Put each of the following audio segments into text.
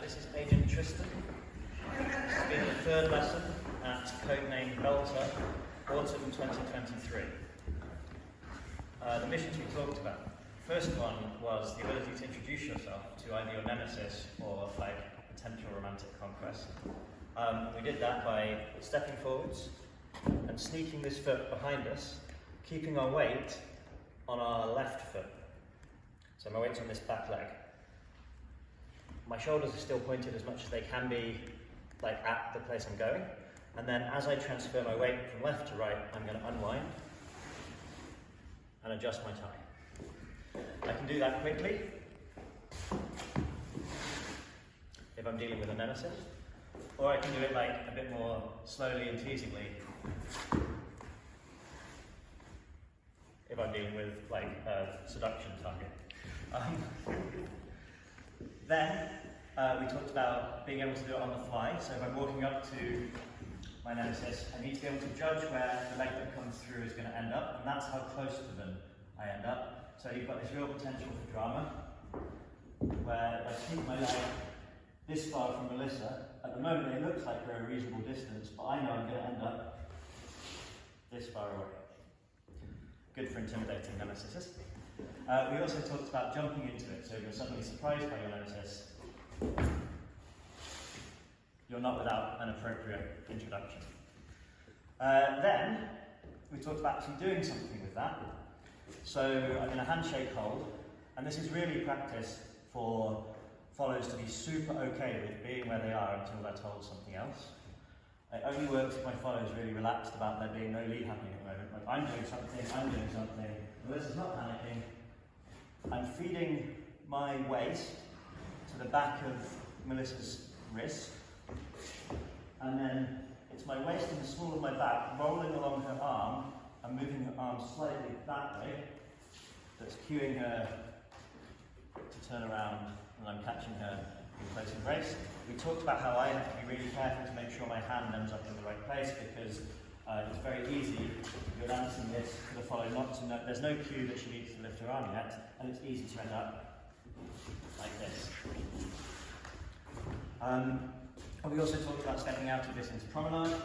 this is Agent Tristan. It's been the third lesson at codename Belta, autumn 2023. The missions we talked about. First one was the ability to introduce yourself to either your nemesis or like potential romantic conquest. We did that by stepping forwards and sneaking this foot behind us, keeping our weight on our left foot. So my weight's on this back leg. My shoulders are still pointed as much as they can be, like at the place I'm going. And then as I transfer my weight from left to right, I'm going to unwind and adjust my tie. I can do that quickly if I'm dealing with a nemesis, or I can do it like a bit more slowly and teasingly if I'm dealing with like a seduction target. Then we talked about being able to do it on the fly. So if I'm walking up to my nemesis, I need to be able to judge where the leg that comes through is going to end up, and that's how close to them I end up. So you've got this real potential for drama, where if I keep my leg this far from Melissa, at the moment it looks like we're a reasonable distance, but I know I'm going to end up this far away. Good for intimidating nemesis. We also talked about jumping into it, so if you're suddenly surprised by your nemesis, you're not without an appropriate introduction. Then we talked about actually doing something with that. So I'm in a handshake hold, and this is really practice for followers to be super okay with being where they are until they're told something else. It only works if my follower is really relaxed about there being no lead happening at the moment. Like, I'm doing something, Melissa's not panicking. I'm feeding my waist to the back of Melissa's wrist, and then it's my waist and the small of my back rolling along her arm and moving her arm slightly that way. That's cueing her to turn around, and I'm catching her in close embrace. We talked about how I have to be really careful to make sure my hand ends up in the right place, because it's very easy if you're dancing this for the follower not to know. There's no cue that she needs to lift her arm yet, and it's easy to end up like this. And we also talked about stepping out of this into promenade,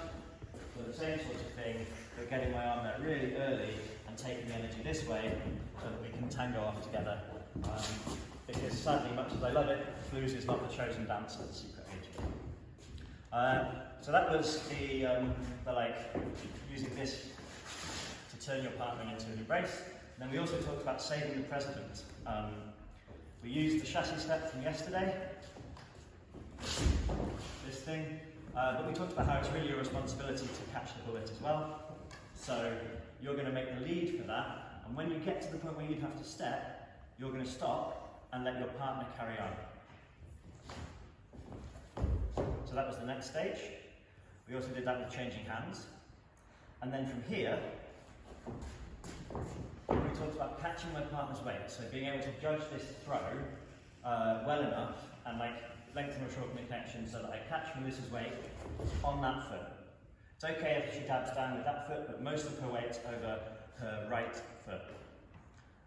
so the same sort of thing, but getting my arm there really early and taking the energy this way so that we can tango off together. Because sadly, much as I love it, blues is not the chosen dance of the secret agent. So that was the like using this to turn your partner into an embrace. And then we also talked about saving the president. We used the chassis step from yesterday, this thing, but we talked about how it's really your responsibility to catch the bullet as well. So you're going to make the lead for that, and when you get to the point where you have to step, you're going to stop and let your partner carry on. So that was the next stage. We also did that with changing hands. And then from here, we talked about catching my partner's weight. So being able to judge this throw well enough and like lengthen or shorten the connection so that I catch Melissa's weight on that foot. It's okay if she dabs down with that foot, but most of her weight's over her right foot.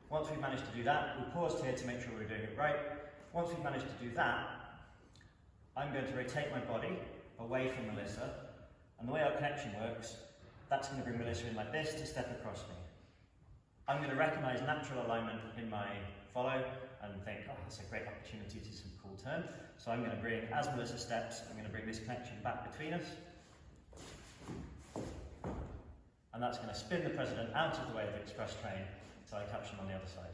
Once we've managed to do that, we paused here to make sure we're doing it right. Once we've managed to do that, I'm going to rotate my body away from Melissa, and the way our connection works, that's going to bring Melissa in like this to step across me. I'm going to recognise natural alignment in my follow and think, oh, that's a great opportunity to do some cool turn. So I'm going to bring, as Melissa steps, I'm going to bring this connection back between us. And that's going to spin the president out of the way of the express train until I catch them on the other side.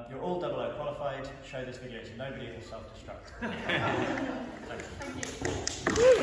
You're all 00 qualified. Show this video to nobody, it will self-destruct. Thank you.